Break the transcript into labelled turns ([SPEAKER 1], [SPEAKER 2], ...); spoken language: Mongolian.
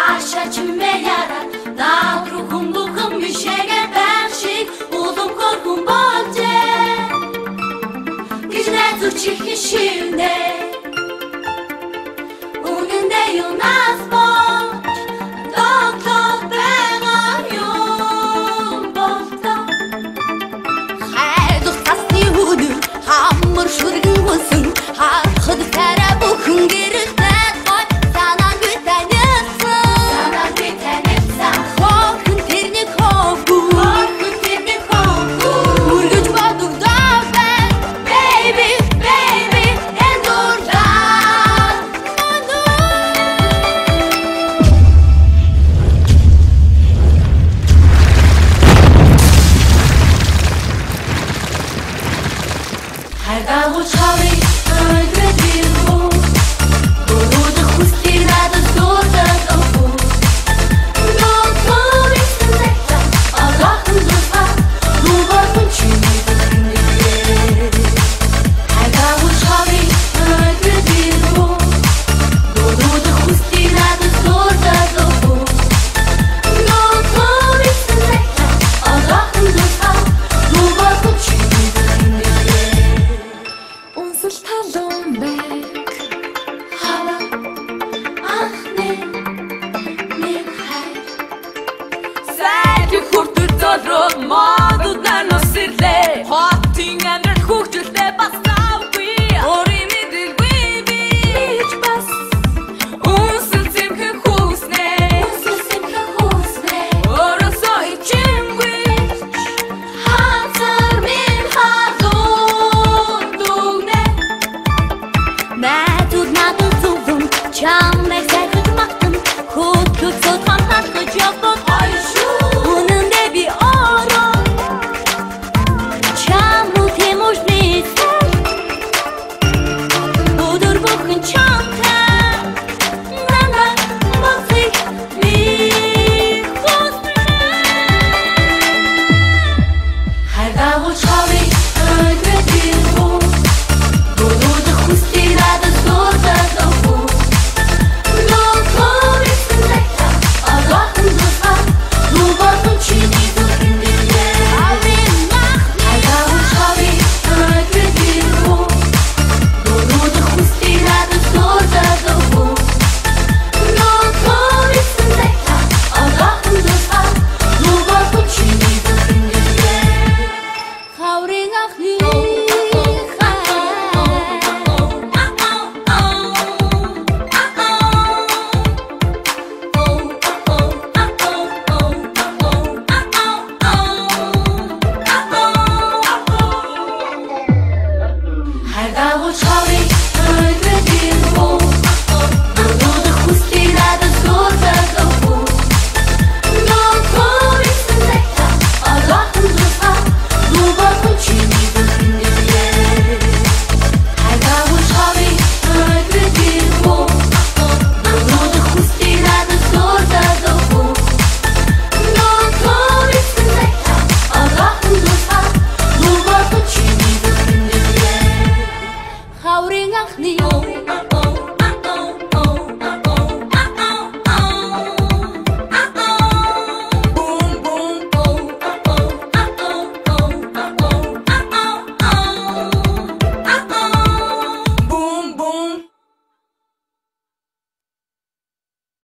[SPEAKER 1] Чимээ яраад наад руу хүмүүхэн бишээгээ байх шиг улам хүн болжээ. Гэж найзууч их шивнэ. Үнэндээ юунаас болж доктор байгаа юм болтоо. Хайдах тасны өнөр хамар шүргэн хүсэн харахад тарай бүхэн гэрэлтэй. Хайдагуу чавы өлгөдөлгөө Гөрөөд хүсти надад дуртай өгөө Доктор истэнэта Аллахын зүрха Дубархан чимээ дөрнөдөө Хайдагуу чавы өлгөдөлгөө Гөрөөд хүсти надад дуртай өгөө Доктор истэнэта Аллахын зүрха Дубархан чимээ Хава ахне нэг хай Сайд хүртэл зороо